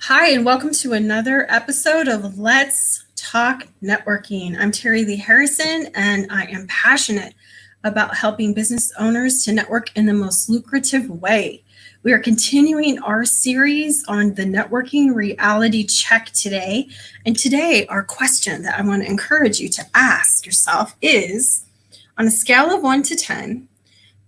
Hi, and welcome to another episode of Let's Talk Networking. I'm Terry Lee Harrison, and I am passionate about helping business owners to network in the most lucrative way. We are continuing our series on the networking reality check today. And today, our question that I want to encourage you to ask yourself is, on a scale of 1 to 10,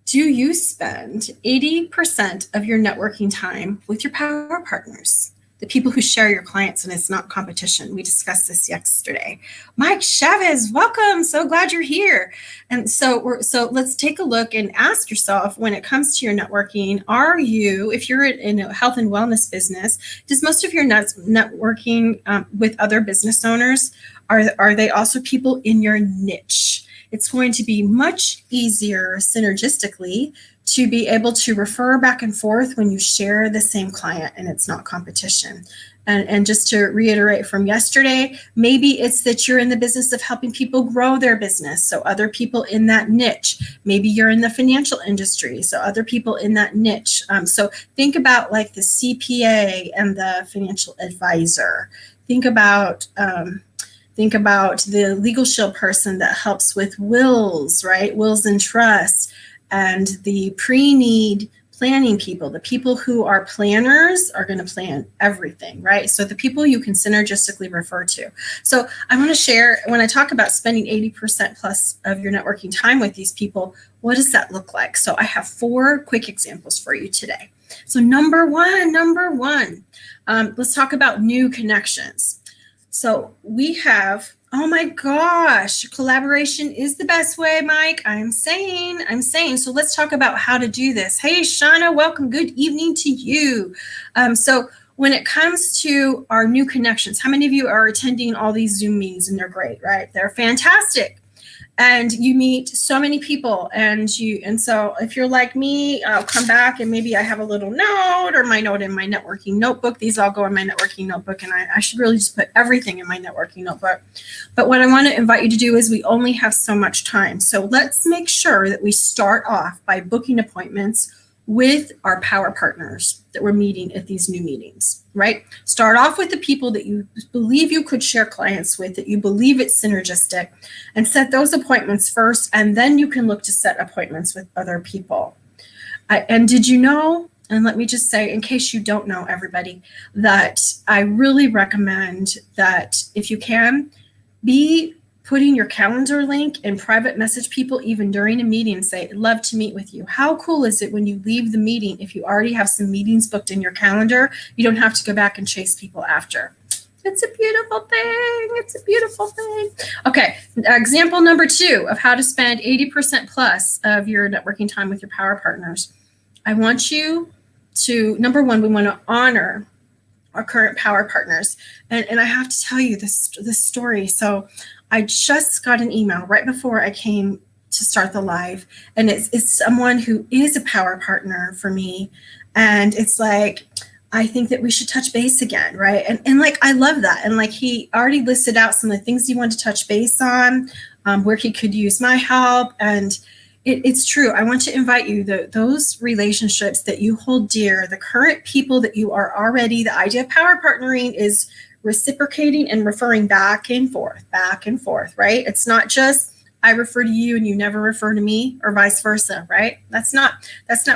do you spend 80% of your networking time with your power partners? The people who share your clients, and it's not competition. We discussed this yesterday. Mike Chavez, welcome. So glad you're here. And so let's take a look and ask yourself, when it comes to your networking, are you, if you're in a health and wellness business, does most of your networking with other business owners, are they also people in your niche? It's going to be much easier synergistically to be able to refer back and forth when you share the same client and it's not competition. And just to reiterate from yesterday, maybe it's that you're in the business of helping people grow their business. So other people in that niche. Maybe you're in the financial industry. So other people in that niche. So think about like the CPA and the financial advisor. Think about the Legal Shield person that helps with wills, right? Wills and trusts, and the pre-need planning people. The people who are planners are going to plan everything, right? So the people you can synergistically refer to. So I want to share, when I talk about spending 80% plus of your networking time with these people, what does that look like? So I have 4 quick examples for you today. So number one, let's talk about new connections. So we have, oh my gosh, collaboration is the best way, Mike. I'm saying. So let's talk about how to do this. Hey, Shauna, welcome. Good evening to you. So when it comes to our new connections, how many of you are attending all these Zoom meetings? And they're great, right? They're fantastic. And you meet so many people, and so if you're like me, I'll come back and maybe I have a little note or my note in my networking notebook. These all go in my networking notebook, and I should really just put everything in my networking notebook. But what I want to invite you to do is, we only have so much time. So let's make sure that we start off by booking appointments with our power partners that we're meeting at these new meetings, right? Start off with the people that you believe you could share clients with, that you believe it's synergistic, and set those appointments first, and then you can look to set appointments with other people. And did you know, and let me just say, in case you don't know, everybody, that I really recommend that if you can, be putting your calendar link and private message people even during a meeting and say, I'd love to meet with you. How cool is it when you leave the meeting, if you already have some meetings booked in your calendar, you don't have to go back and chase people after. It's a beautiful thing. Okay, example number 2 of how to spend 80% plus of your networking time with your power partners. I want you to, number 1, we want to honor our current power partners. And I have to tell you this story. So I just got an email right before I came to start the live, and it's someone who is a power partner for me. And it's like, I think that we should touch base again, right? And like, I love that. And like, he already listed out some of the things he wanted to touch base on, where he could use my help. And it's true. I want to invite you, those relationships that you hold dear, the current people that you are already, the idea of power partnering is reciprocating and referring back and forth, right? It's not just I refer to you and you never refer to me, or vice versa, right? That's not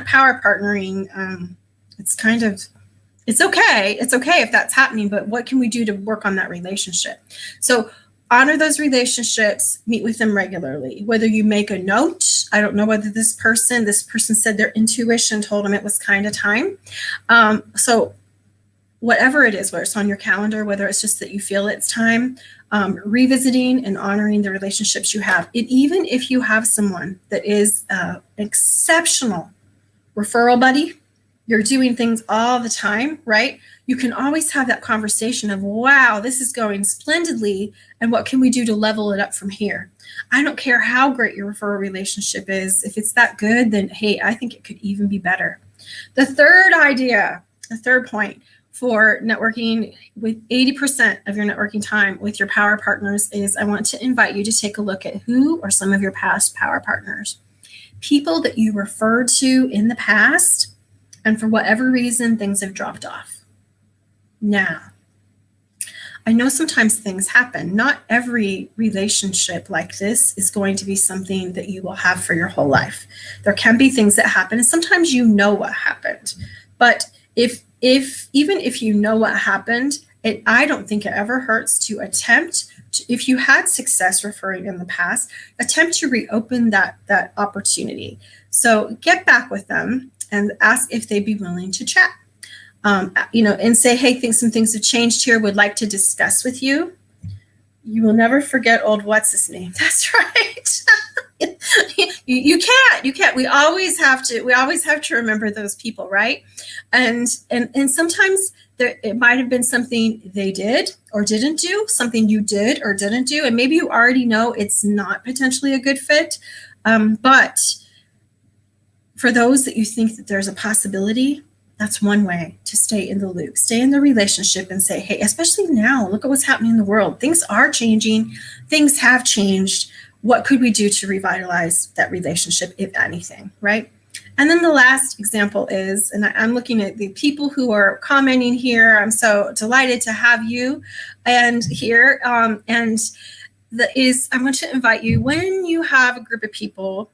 power partnering. It's okay if that's happening, but what can we do to work on that relationship? So honor those relationships, meet with them regularly. Whether you make a note, I don't know whether this person said their intuition told them it was kind of time. So whatever it is, whether it's on your calendar, whether it's just that you feel it's time, revisiting and honoring the relationships you have. Even if you have someone that is an exceptional referral buddy, you're doing things all the time, right? You can always have that conversation of, wow, this is going splendidly, and what can we do to level it up from here? I don't care how great your referral relationship is. If it's that good, then hey, I think it could even be better. The third point for networking with 80% of your networking time with your power partners is, I want to invite you to take a look at who are some of your past power partners. People that you referred to in the past, and for whatever reason, things have dropped off. Now, I know sometimes things happen. Not every relationship like this is going to be something that you will have for your whole life. There can be things that happen, and sometimes you know what happened. But even if you know what happened, I don't think it ever hurts to attempt to, if you had success referring in the past, attempt to reopen that opportunity. So get back with them and ask if they'd be willing to chat. And say, hey, think some things have changed here, would like to discuss with you. You will never forget old what's his name. That's right. you can't. We always have to remember those people, right? And sometimes it might have been something they did or didn't do, something you did or didn't do, and maybe you already know it's not potentially a good fit. But for those that you think that there's a possibility, that's one way to stay in the loop, stay in the relationship and say, hey, especially now, look at what's happening in the world. Things are changing. Things have changed. What could we do to revitalize that relationship, if anything, right? And then the last example is, and I'm looking at the people who are commenting here. I'm so delighted to have you and here. I want to invite you, when you have a group of people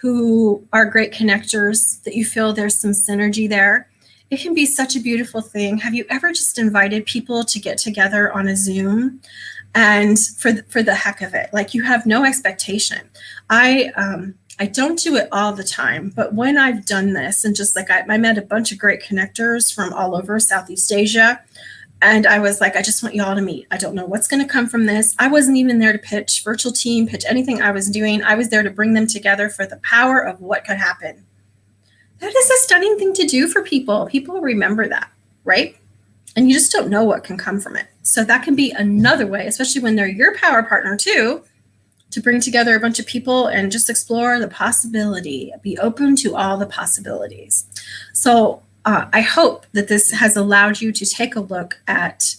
who are great connectors, that you feel there's some synergy there, it can be such a beautiful thing. Have you ever just invited people to get together on a Zoom and for the heck of it? Like, you have no expectation. I don't do it all the time, but when I've done this, and just like I met a bunch of great connectors from all over Southeast Asia, and I was like, I just want you all to meet. I don't know what's going to come from this. I wasn't even there to pitch virtual team, pitch anything I was doing. I was there to bring them together for the power of what could happen. That is a stunning thing to do for people. People remember that, right? And you just don't know what can come from it. So that can be another way, especially when they're your power partner too, to bring together a bunch of people and just explore the possibility, be open to all the possibilities. So I hope that this has allowed you to take a look at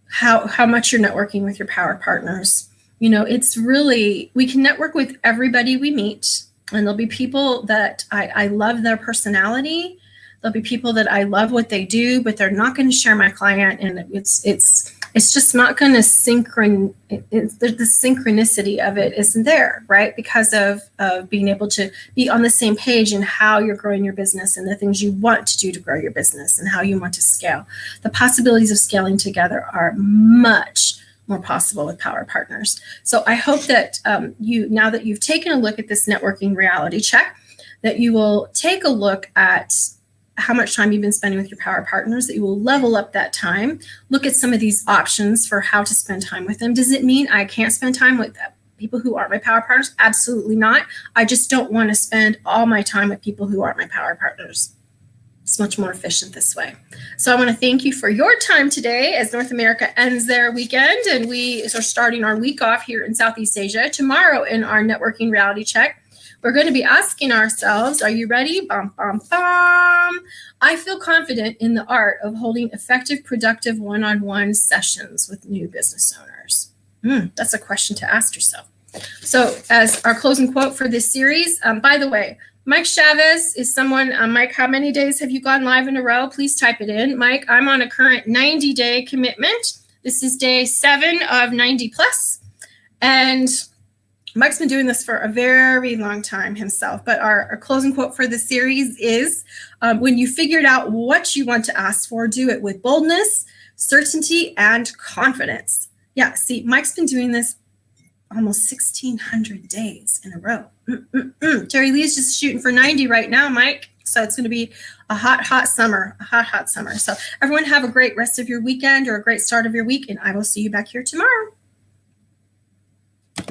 how much you're networking with your power partners. It's really, we can network with everybody we meet, and there'll be people that I love their personality. There'll be people that I love what they do, but they're not going to share my client, and it's just not going to the synchronicity of it isn't there, right? Because of being able to be on the same page in how you're growing your business and the things you want to do to grow your business and how you want to scale. The possibilities of scaling together are much more possible with power partners. So I hope that now that you've taken a look at this networking reality check, that you will take a look at how much time you've been spending with your power partners, that you will level up that time, look at some of these options for how to spend time with them. Does it mean I can't spend time with people who aren't my power partners? Absolutely not. I just don't want to spend all my time with people who aren't my power partners. It's much more efficient this way. So I want to thank you for your time today as North America ends their weekend, and we are starting our week off here in Southeast Asia. Tomorrow in our networking reality check, we're going to be asking ourselves, are you ready? Bum, bum, bum. I feel confident in the art of holding effective, productive one-on-one sessions with new business owners. That's a question to ask yourself. So as our closing quote for this series, by the way, Mike Chavez is someone, Mike, how many days have you gone live in a row? Please type it in. Mike, I'm on a current 90-day commitment. This is day 7 of 90 plus. And Mike's been doing this for a very long time himself, but our closing quote for the series is, when you figured out what you want to ask for, do it with boldness, certainty, and confidence. Yeah, see, Mike's been doing this almost 1,600 days in a row. Terry Lee's just shooting for 90 right now, Mike. So it's going to be a hot summer, So everyone have a great rest of your weekend or a great start of your week, and I will see you back here tomorrow.